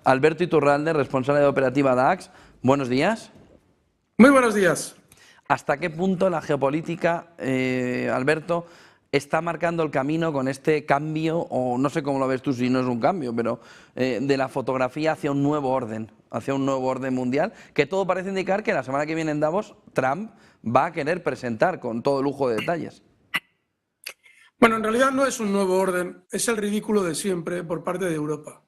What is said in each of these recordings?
Alberto Iturralde, responsable de operativa DAX. Buenos días. Muy buenos días. ¿Hasta qué punto la geopolítica, Alberto, está marcando el camino con este cambio, o no sé cómo lo ves tú si no es un cambio, pero de la fotografía hacia un nuevo orden mundial, que todo parece indicar que la semana que viene en Davos Trump va a querer presentar con todo lujo de detalles? Bueno, en realidad no es un nuevo orden, es el ridículo de siempre por parte de Europa.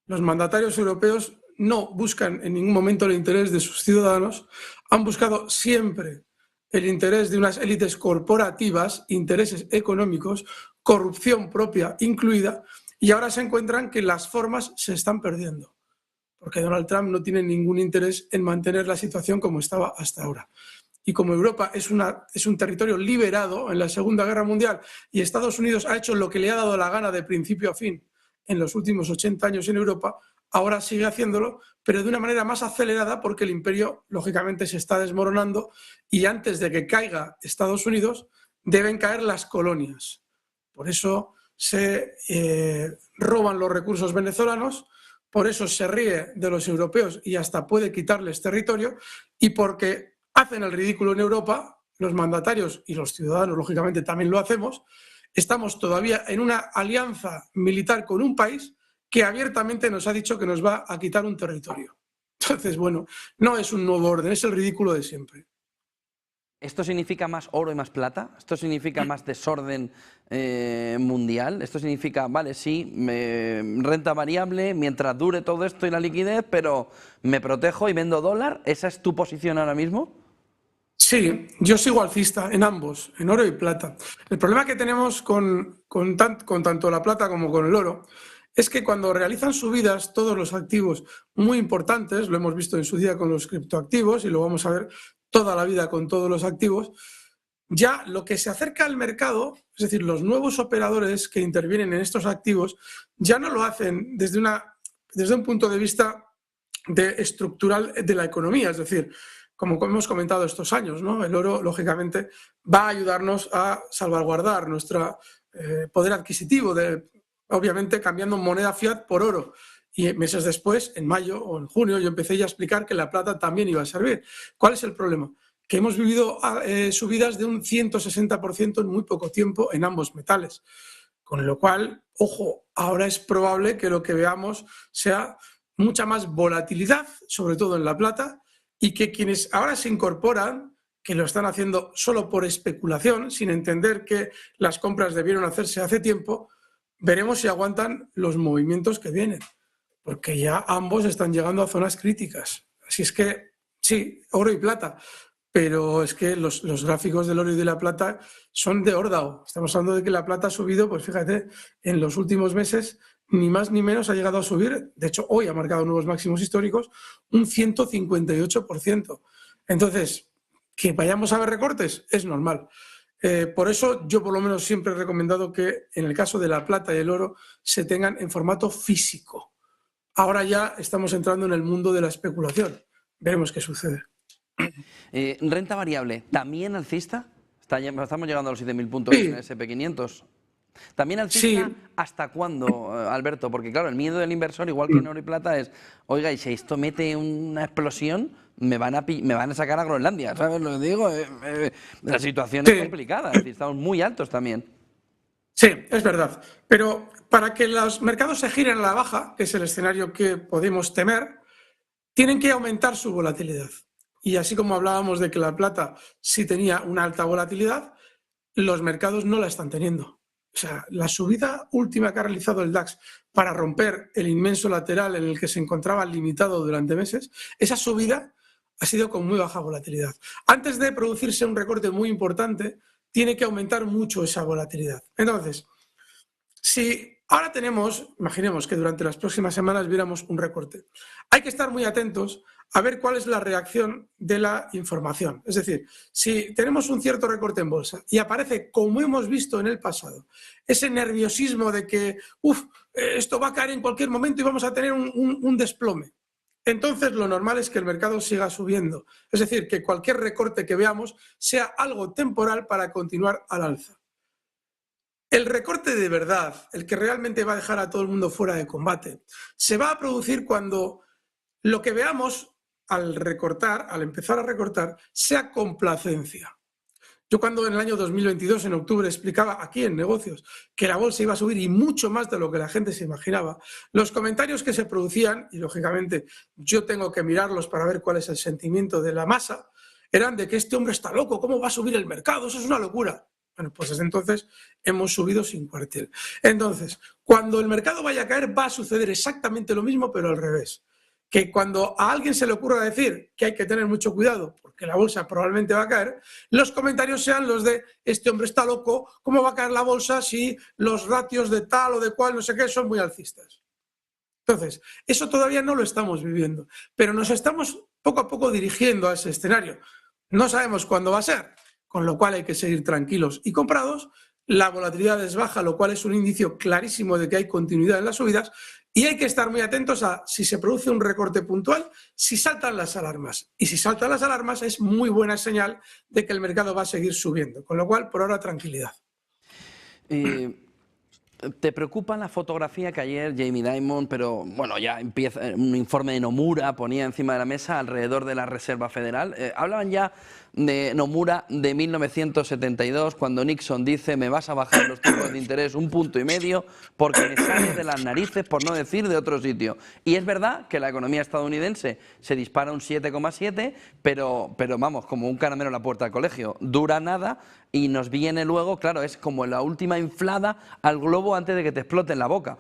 Los mandatarios europeos no buscan en ningún momento el interés de sus ciudadanos, han buscado siempre el interés de unas élites corporativas, intereses económicos, corrupción propia incluida, y ahora se encuentran que las formas se están perdiendo, porque Donald Trump no tiene ningún interés en mantener la situación como estaba hasta ahora. Y como Europa es un territorio liberado en la Segunda Guerra Mundial y Estados Unidos ha hecho lo que le ha dado la gana de principio a fin en los últimos 80 años en Europa, ahora sigue haciéndolo, pero de una manera más acelerada porque el imperio, lógicamente, se está desmoronando y antes de que caiga Estados Unidos deben caer las colonias. Por eso se roban los recursos venezolanos, por eso se ríe de los europeos y hasta puede quitarles territorio, y porque hacen el ridículo en Europa, los mandatarios y los ciudadanos, lógicamente, también lo hacemos. Estamos todavía en una alianza militar con un país que abiertamente nos ha dicho que nos va a quitar un territorio. Entonces, bueno, no es un nuevo orden, es el ridículo de siempre. ¿Esto significa más oro y más plata? ¿Esto significa más desorden mundial? ¿Esto significa, vale, sí, renta variable mientras dure todo esto y la liquidez, pero me protejo y vendo dólar? ¿Esa es tu posición ahora mismo? Sí, yo sigo alcista en ambos, en oro y plata. El problema que tenemos con tanto la plata como con el oro es que cuando realizan subidas todos los activos muy importantes, lo hemos visto en su día con los criptoactivos y lo vamos a ver toda la vida con todos los activos, ya lo que se acerca al mercado, es decir, los nuevos operadores que intervienen en estos activos, ya no lo hacen desde un punto de vista estructural de la economía, es decir, como hemos comentado estos años, ¿no? El oro, lógicamente, va a ayudarnos a salvaguardar nuestro poder adquisitivo, obviamente cambiando moneda fiat por oro. Y meses después, en mayo o en junio, yo empecé ya a explicar que la plata también iba a servir. ¿Cuál es el problema? Que hemos vivido subidas de un 160% en muy poco tiempo en ambos metales. Con lo cual, ojo, ahora es probable que lo que veamos sea mucha más volatilidad, sobre todo en la plata, y que quienes ahora se incorporan, que lo están haciendo solo por especulación, sin entender que las compras debieron hacerse hace tiempo, veremos si aguantan los movimientos que vienen, porque ya ambos están llegando a zonas críticas. Así es que, sí, oro y plata, pero es que los gráficos del oro y de la plata son de órdao. Estamos hablando de que la plata ha subido, pues fíjate, en los últimos meses, ni más ni menos ha llegado a subir, de hecho hoy ha marcado nuevos máximos históricos, un 158%. Entonces, que vayamos a ver recortes es normal. Por eso yo por lo menos siempre he recomendado que en el caso de la plata y el oro se tengan en formato físico. Ahora ya estamos entrando en el mundo de la especulación. Veremos qué sucede. Renta variable, ¿también alcista? Estamos llegando a los 7.000 puntos en el Sí, SP500. ¿También alcista sí, hasta cuándo, Alberto? Porque claro, el miedo del inversor, igual que en oro y plata, es, oiga, y si esto mete una explosión, me van a sacar a Groenlandia, ¿sabes lo que digo? La situación es sí. complicada, es decir, estamos muy altos también. Sí, es verdad. Pero para que los mercados se giren a la baja, que es el escenario que podemos temer, tienen que aumentar su volatilidad. Y así como hablábamos de que la plata sí tenía una alta volatilidad, los mercados no la están teniendo. O sea, la subida última que ha realizado el DAX para romper el inmenso lateral en el que se encontraba limitado durante meses, esa subida ha sido con muy baja volatilidad. Antes de producirse un recorte muy importante, tiene que aumentar mucho esa volatilidad. Entonces, si ahora tenemos, imaginemos que durante las próximas semanas viéramos un recorte, hay que estar muy atentos a ver cuál es la reacción de la información. Es decir, si tenemos un cierto recorte en bolsa y aparece, como hemos visto en el pasado, ese nerviosismo de que esto va a caer en cualquier momento y vamos a tener un desplome, entonces lo normal es que el mercado siga subiendo. Es decir, que cualquier recorte que veamos sea algo temporal para continuar al alza. El recorte de verdad, el que realmente va a dejar a todo el mundo fuera de combate, se va a producir cuando lo que veamos al recortar, al empezar a recortar, sea complacencia. Yo cuando en el año 2022, en octubre, explicaba aquí en Negocios que la bolsa iba a subir y mucho más de lo que la gente se imaginaba, los comentarios que se producían, y lógicamente yo tengo que mirarlos para ver cuál es el sentimiento de la masa, eran de que este hombre está loco, ¿cómo va a subir el mercado? Eso es una locura. Bueno, pues desde entonces hemos subido sin cuartel. Entonces, cuando el mercado vaya a caer, va a suceder exactamente lo mismo, pero al revés. Que cuando a alguien se le ocurra decir que hay que tener mucho cuidado porque la bolsa probablemente va a caer, los comentarios sean los de este hombre está loco, ¿cómo va a caer la bolsa si los ratios de tal o de cual, no sé qué, son muy alcistas? Entonces, eso todavía no lo estamos viviendo, pero nos estamos poco a poco dirigiendo a ese escenario. No sabemos cuándo va a ser, con lo cual hay que seguir tranquilos y comprados. La volatilidad es baja, lo cual es un indicio clarísimo de que hay continuidad en las subidas, y hay que estar muy atentos a si se produce un recorte puntual, si saltan las alarmas. Y si saltan las alarmas es muy buena señal de que el mercado va a seguir subiendo. Con lo cual, por ahora, tranquilidad. ¿Te preocupa la fotografía que ayer Jamie Dimon, pero bueno, ya empieza un informe de Nomura, ponía encima de la mesa alrededor de la Reserva Federal? Hablaban ya de Nomura de 1972, cuando Nixon dice me vas a bajar los tipos de interés 1,5 puntos porque me sale de las narices, por no decir de otro sitio. Y es verdad que la economía estadounidense se dispara un 7,7, pero vamos, como un caramelo a la puerta del colegio, dura nada y nos viene luego, claro, es como la última inflada al globo antes de que te explote en la boca.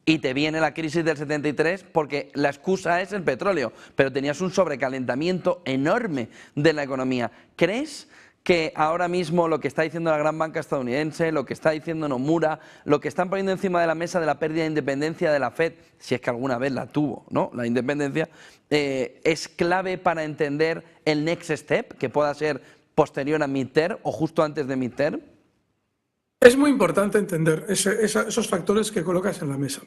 Y te viene la crisis del 73 porque la excusa es el petróleo, pero tenías un sobrecalentamiento enorme de la economía. ¿Crees que ahora mismo lo que está diciendo la gran banca estadounidense, lo que está diciendo Nomura, lo que están poniendo encima de la mesa de la pérdida de independencia de la Fed, si es que alguna vez la tuvo, ¿no?, la independencia, es clave para entender el next step, que pueda ser posterior a midterm o justo antes de midterm? Es muy importante entender esos factores que colocas en la mesa.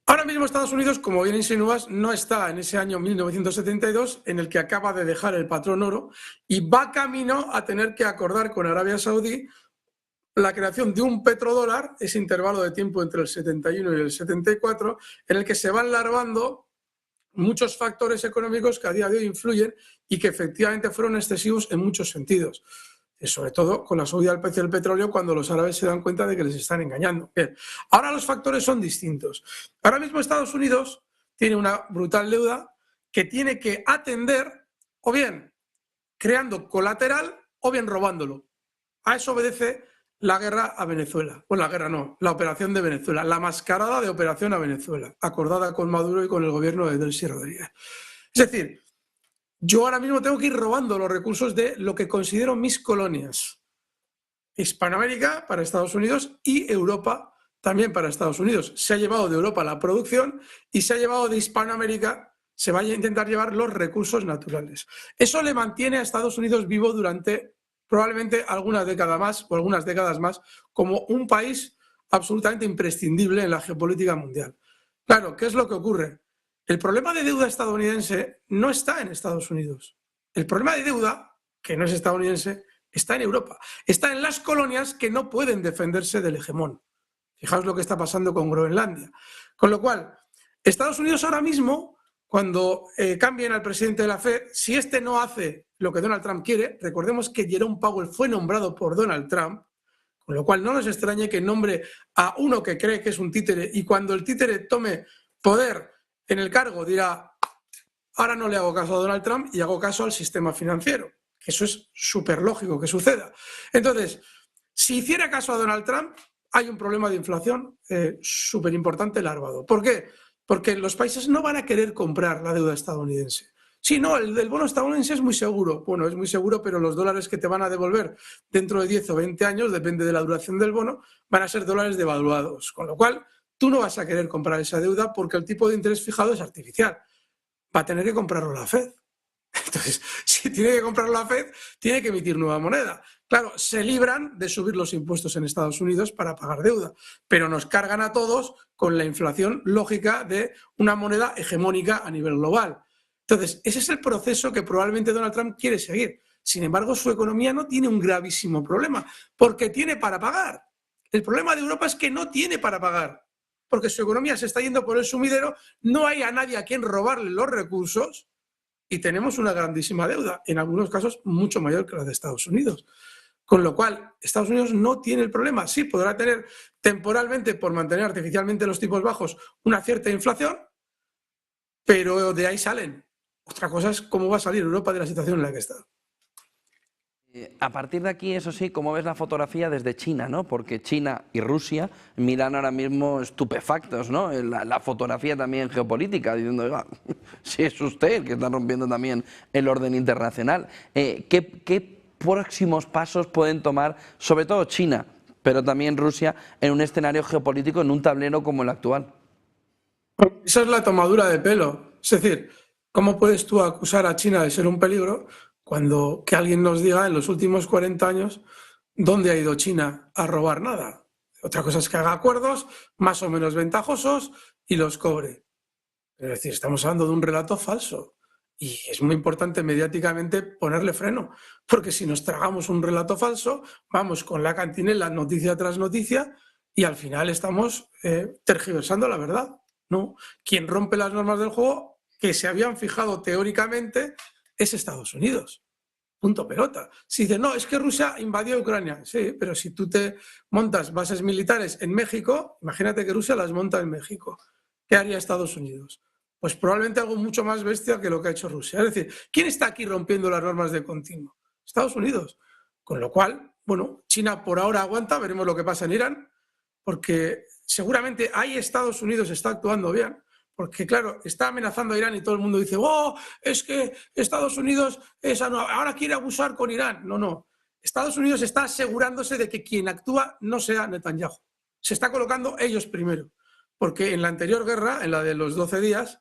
Ahora mismo Estados Unidos, como bien insinúas, no está en ese año 1972 en el que acaba de dejar el patrón oro y va camino a tener que acordar con Arabia Saudí la creación de un petrodólar, ese intervalo de tiempo entre el 71 y el 74, en el que se van larvando muchos factores económicos que a día de hoy influyen y que efectivamente fueron excesivos en muchos sentidos. Sobre todo con la subida del precio del petróleo, cuando los árabes se dan cuenta de que les están engañando. Bien, ahora los factores son distintos. Ahora mismo Estados Unidos tiene una brutal deuda que tiene que atender o bien creando colateral o bien robándolo. A eso obedece la guerra a Venezuela. Bueno, la guerra no, la operación de Venezuela, la mascarada de operación a Venezuela, acordada con Maduro y con el gobierno de Delcy Rodríguez. Es decir, yo ahora mismo tengo que ir robando los recursos de lo que considero mis colonias. Hispanoamérica para Estados Unidos y Europa también para Estados Unidos. Se ha llevado de Europa la producción y se ha llevado de Hispanoamérica, se va a intentar llevar los recursos naturales. Eso le mantiene a Estados Unidos vivo durante probablemente alguna década más o algunas décadas más como un país absolutamente imprescindible en la geopolítica mundial. Claro, ¿qué es lo que ocurre? El problema de deuda estadounidense no está en Estados Unidos. El problema de deuda, que no es estadounidense, está en Europa. Está en las colonias que no pueden defenderse del hegemón. Fijaos lo que está pasando con Groenlandia. Con lo cual, Estados Unidos ahora mismo, cuando cambien al presidente de la Fed, si este no hace lo que Donald Trump quiere, recordemos que Jerome Powell fue nombrado por Donald Trump, con lo cual no nos extrañe que nombre a uno que cree que es un títere y cuando el títere tome poder en el cargo dirá, ahora no le hago caso a Donald Trump y hago caso al sistema financiero. Eso es súper lógico que suceda. Entonces, si hiciera caso a Donald Trump, hay un problema de inflación súper importante larvado. ¿Por qué? Porque los países no van a querer comprar la deuda estadounidense. Sí, no, el bono estadounidense es muy seguro. Bueno, es muy seguro, pero los dólares que te van a devolver dentro de 10 o 20 años, depende de la duración del bono, van a ser dólares devaluados. Con lo cual, tú no vas a querer comprar esa deuda porque el tipo de interés fijado es artificial. Va a tener que comprarlo la Fed. Entonces, si tiene que comprarlo la Fed, tiene que emitir nueva moneda. Claro, se libran de subir los impuestos en Estados Unidos para pagar deuda, pero nos cargan a todos con la inflación lógica de una moneda hegemónica a nivel global. Entonces, ese es el proceso que probablemente Donald Trump quiere seguir. Sin embargo, su economía no tiene un gravísimo problema, porque tiene para pagar. El problema de Europa es que no tiene para pagar, porque su economía se está yendo por el sumidero, no hay a nadie a quien robarle los recursos y tenemos una grandísima deuda, en algunos casos mucho mayor que la de Estados Unidos. Con lo cual, Estados Unidos no tiene el problema. Sí, podrá tener temporalmente, por mantener artificialmente los tipos bajos, una cierta inflación, pero de ahí salen. Otra cosa es cómo va a salir Europa de la situación en la que está. A partir de aquí, eso sí, ¿cómo ves la fotografía desde China, ¿no? Porque China y Rusia miran ahora mismo estupefactos, ¿no? La fotografía también geopolítica, diciendo, oiga, si es usted el que está rompiendo también el orden internacional. ¿Qué próximos pasos pueden tomar, sobre todo China, pero también Rusia, en un escenario geopolítico, en un tablero como el actual? Esa es la tomadura de pelo. Es decir, ¿cómo puedes tú acusar a China de ser un peligro cuando que alguien nos diga en los últimos 40 años dónde ha ido China a robar nada? Otra cosa es que haga acuerdos más o menos ventajosos y los cobre. Es decir, estamos hablando de un relato falso y es muy importante mediáticamente ponerle freno, porque si nos tragamos un relato falso, vamos con la cantinela noticia tras noticia y al final estamos tergiversando la verdad. No, quien rompe las normas del juego que se habían fijado teóricamente es Estados Unidos. Punto pelota. Si dice, no, es que Rusia invadió Ucrania. Sí, pero si tú te montas bases militares en México, imagínate que Rusia las monta en México. ¿Qué haría Estados Unidos? Pues probablemente algo mucho más bestia que lo que ha hecho Rusia. Es decir, ¿quién está aquí rompiendo las normas de continuo? Estados Unidos. Con lo cual, bueno, China por ahora aguanta, veremos lo que pasa en Irán, porque seguramente ahí Estados Unidos está actuando bien, porque claro, está amenazando a Irán y todo el mundo dice, oh, es que Estados Unidos ahora quiere abusar con Irán. No, no. Estados Unidos está asegurándose de que quien actúa no sea Netanyahu. Se está colocando ellos primero, porque en la anterior guerra, en la de los 12 días,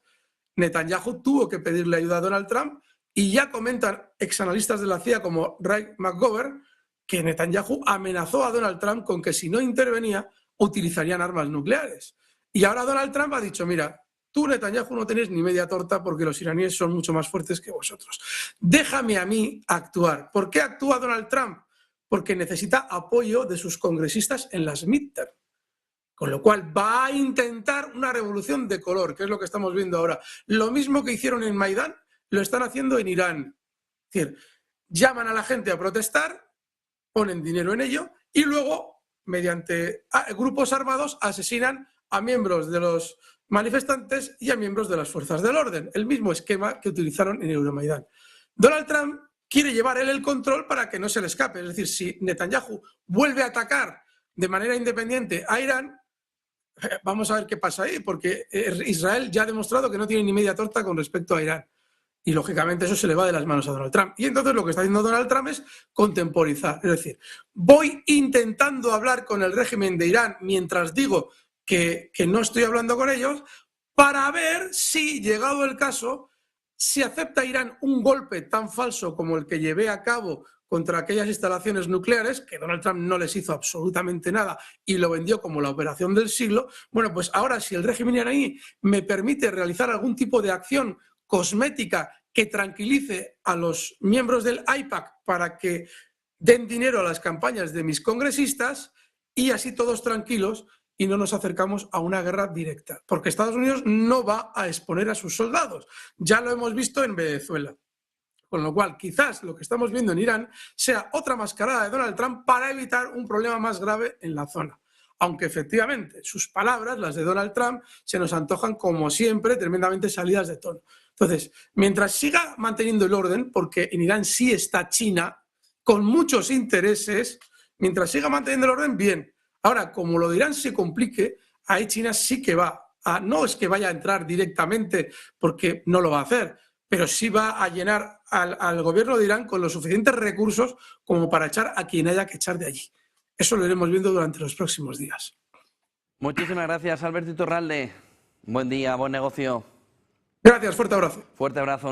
Netanyahu tuvo que pedirle ayuda a Donald Trump y ya comentan exanalistas de la CIA como Ray McGovern que Netanyahu amenazó a Donald Trump con que si no intervenía utilizarían armas nucleares. Y ahora Donald Trump ha dicho, mira, tú Netanyahu no tenés ni media torta porque los iraníes son mucho más fuertes que vosotros. Déjame a mí actuar. ¿Por qué actúa Donald Trump? Porque necesita apoyo de sus congresistas en las midterm. Con lo cual va a intentar una revolución de color, que es lo que estamos viendo ahora. Lo mismo que hicieron en Maidán, lo están haciendo en Irán. Es decir, llaman a la gente a protestar, ponen dinero en ello y luego, mediante grupos armados, asesinan a miembros de los manifestantes y a miembros de las fuerzas del orden. El mismo esquema que utilizaron en Euromaidán. Donald Trump quiere llevar él el control para que no se le escape. Es decir, si Netanyahu vuelve a atacar de manera independiente a Irán, vamos a ver qué pasa ahí, porque Israel ya ha demostrado que no tiene ni media torta con respecto a Irán. Y, lógicamente, eso se le va de las manos a Donald Trump. Y entonces lo que está haciendo Donald Trump es contemporizar. Es decir, voy intentando hablar con el régimen de Irán mientras digo que no estoy hablando con ellos para ver si, llegado el caso, si acepta Irán un golpe tan falso como el que llevé a cabo contra aquellas instalaciones nucleares, que Donald Trump no les hizo absolutamente nada y lo vendió como la operación del siglo. Bueno, pues ahora si el régimen iraní me permite realizar algún tipo de acción cosmética que tranquilice a los miembros del AIPAC para que den dinero a las campañas de mis congresistas y así todos tranquilos y no nos acercamos a una guerra directa. Porque Estados Unidos no va a exponer a sus soldados. Ya lo hemos visto en Venezuela. Con lo cual, quizás lo que estamos viendo en Irán sea otra mascarada de Donald Trump para evitar un problema más grave en la zona. Aunque efectivamente sus palabras, las de Donald Trump, se nos antojan como siempre tremendamente salidas de tono. Entonces, mientras siga manteniendo el orden, porque en Irán sí está China, con muchos intereses, mientras siga manteniendo el orden, bien. Ahora, como lo de Irán se complique, ahí China sí que va no es que vaya a entrar directamente, porque no lo va a hacer, pero sí va a llenar al gobierno de Irán con los suficientes recursos como para echar a quien haya que echar de allí. Eso lo iremos viendo durante los próximos días. Muchísimas gracias, Alberto Iturralde. Buen día, buen negocio. Gracias, fuerte abrazo. Fuerte abrazo.